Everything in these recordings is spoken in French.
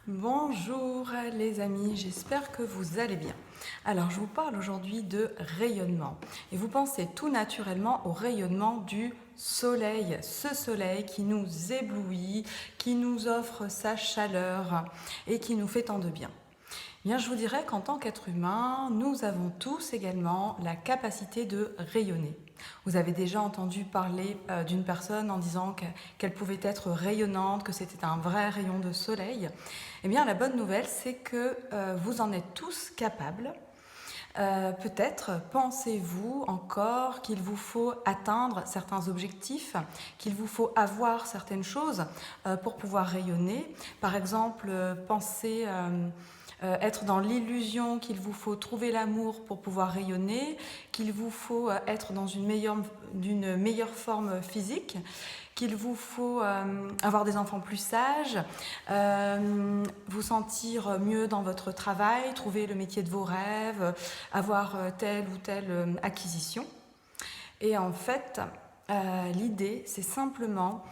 Bonjour les amis, j'espère que vous allez bien. Alors je vous parle aujourd'hui de rayonnement et vous pensez tout naturellement au rayonnement du soleil, ce soleil qui nous éblouit, qui nous offre sa chaleur et qui nous fait tant de bien. Bien, je vous dirais qu'en tant qu'être humain, nous avons tous également la capacité de rayonner. Vous avez déjà entendu parler d'une personne en disant qu'elle pouvait être rayonnante, que c'était un vrai rayon de soleil. Eh bien, la bonne nouvelle, c'est que vous en êtes tous capables. Peut-être pensez-vous encore qu'il vous faut atteindre certains objectifs, qu'il vous faut avoir certaines choses pour pouvoir rayonner. Par exemple, pensez être dans l'illusion qu'il vous faut trouver l'amour pour pouvoir rayonner, qu'il vous faut être dans d'une meilleure forme physique, qu'il vous faut avoir des enfants plus sages, vous sentir mieux dans votre travail, trouver le métier de vos rêves, avoir telle ou telle acquisition. Et en fait, l'idée, c'est simplement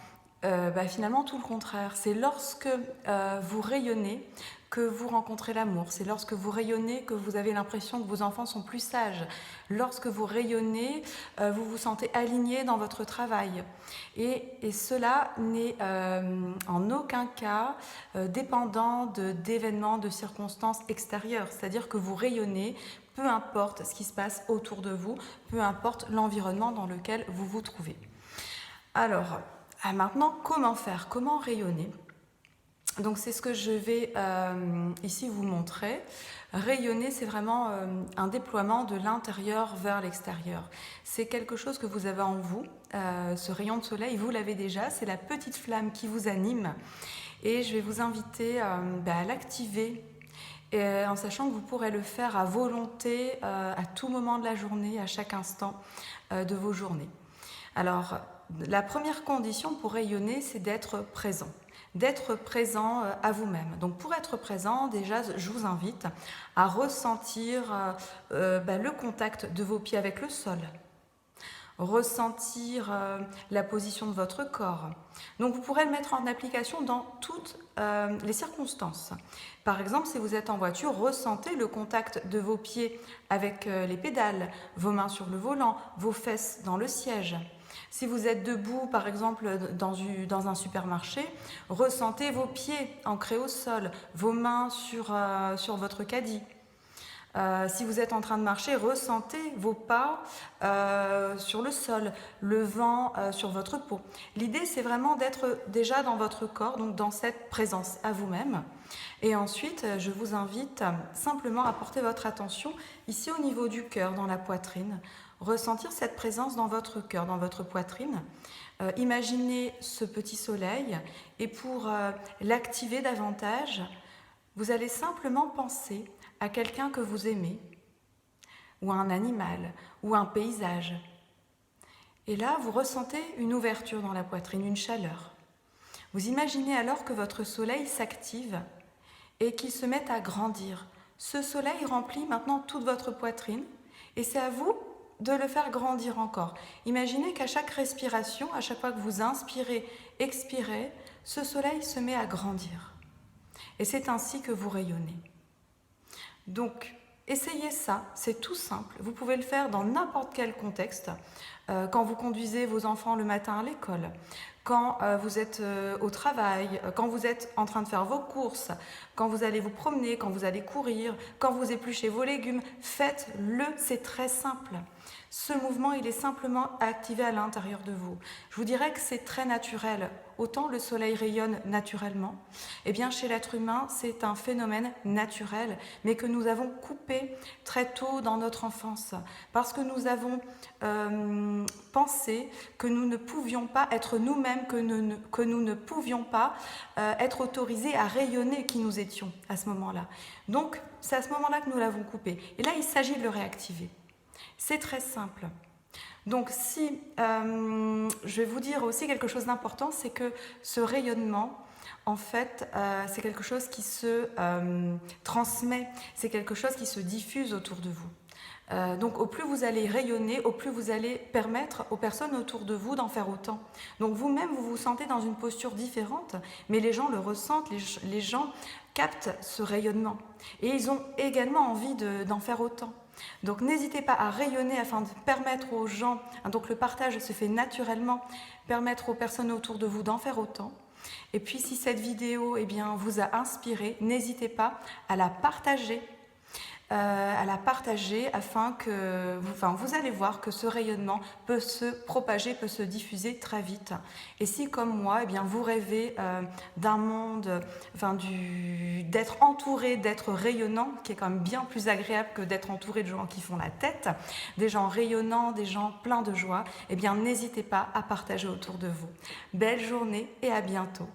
finalement tout le contraire. C'est lorsque vous rayonnez que vous rencontrez l'amour. C'est lorsque vous rayonnez que vous avez l'impression que vos enfants sont plus sages. Lorsque vous rayonnez, vous vous sentez aligné dans votre travail. Et cela n'est en aucun cas dépendant d'événements, de circonstances extérieures. C'est-à-dire que vous rayonnez, peu importe ce qui se passe autour de vous, peu importe l'environnement dans lequel vous vous trouvez. Alors, maintenant, comment faire? Comment rayonner? Donc c'est ce que je vais ici vous montrer. Rayonner, c'est vraiment un déploiement de l'intérieur vers l'extérieur. C'est quelque chose que vous avez en vous, ce rayon de soleil, vous l'avez déjà, c'est la petite flamme qui vous anime. Et je vais vous inviter à l'activer en sachant que vous pourrez le faire à volonté à tout moment de la journée, à chaque instant de vos journées. Alors, la première condition pour rayonner, c'est d'être présent à vous-même. Donc pour être présent, déjà, je vous invite à ressentir le contact de vos pieds avec le sol, ressentir la position de votre corps. Donc vous pourrez le mettre en application dans toutes les circonstances. Par exemple, si vous êtes en voiture, ressentez le contact de vos pieds avec les pédales, vos mains sur le volant, vos fesses dans le siège. Si vous êtes debout, par exemple, dans un supermarché, ressentez vos pieds ancrés au sol, vos mains sur votre caddie. Si vous êtes en train de marcher, ressentez vos pas sur le sol, le vent sur votre peau. L'idée, c'est vraiment d'être déjà dans votre corps, donc dans cette présence à vous-même. Et ensuite, je vous invite simplement à porter votre attention ici au niveau du cœur, dans la poitrine. Ressentir cette présence dans votre cœur, dans votre poitrine. Imaginez ce petit soleil et pour l'activer davantage, vous allez simplement penser à quelqu'un que vous aimez, ou à un animal, ou à un paysage. Et là, vous ressentez une ouverture dans la poitrine, une chaleur. Vous imaginez alors que votre soleil s'active et qu'il se met à grandir. Ce soleil remplit maintenant toute votre poitrine et c'est à vous de le faire grandir encore. Imaginez qu'à chaque respiration, à chaque fois que vous inspirez, expirez, ce soleil se met à grandir. Et c'est ainsi que vous rayonnez. Donc, essayez ça, c'est tout simple. Vous pouvez le faire dans n'importe quel contexte. Quand vous conduisez vos enfants le matin à l'école, quand vous êtes au travail, quand vous êtes en train de faire vos courses, quand vous allez vous promener, quand vous allez courir, quand vous épluchez vos légumes, faites-le, c'est très simple. Ce mouvement, il est simplement activé à l'intérieur de vous. Je vous dirais que c'est très naturel. Autant le soleil rayonne naturellement, eh bien chez l'être humain, c'est un phénomène naturel, mais que nous avons coupé très tôt dans notre enfance, parce que nous avons pensé que nous ne pouvions pas être nous-mêmes, que nous ne pouvions pas être autorisés à rayonner qui nous étions à ce moment-là. Donc, c'est à ce moment-là que nous l'avons coupé. Et là, il s'agit de le réactiver. C'est très simple. Donc si je vais vous dire aussi quelque chose d'important, c'est que ce rayonnement, en fait, c'est quelque chose qui se transmet, c'est quelque chose qui se diffuse autour de vous. Donc au plus vous allez rayonner, au plus vous allez permettre aux personnes autour de vous d'en faire autant. Donc vous-même, vous vous sentez dans une posture différente, mais les gens le ressentent, les gens captent ce rayonnement. Et ils ont également envie d'en faire autant. Donc n'hésitez pas à rayonner afin de permettre aux gens, donc le partage se fait naturellement, permettre aux personnes autour de vous d'en faire autant. Et puis si cette vidéo vous a inspiré, n'hésitez pas à la partager. Afin que vous allez voir que ce rayonnement peut se propager, peut se diffuser très vite. Et si comme moi, vous rêvez d'un monde, d'être entouré, d'être rayonnant, qui est quand même bien plus agréable que d'être entouré de gens qui font la tête, des gens rayonnants, des gens pleins de joie, n'hésitez pas à partager autour de vous. Belle journée et à bientôt.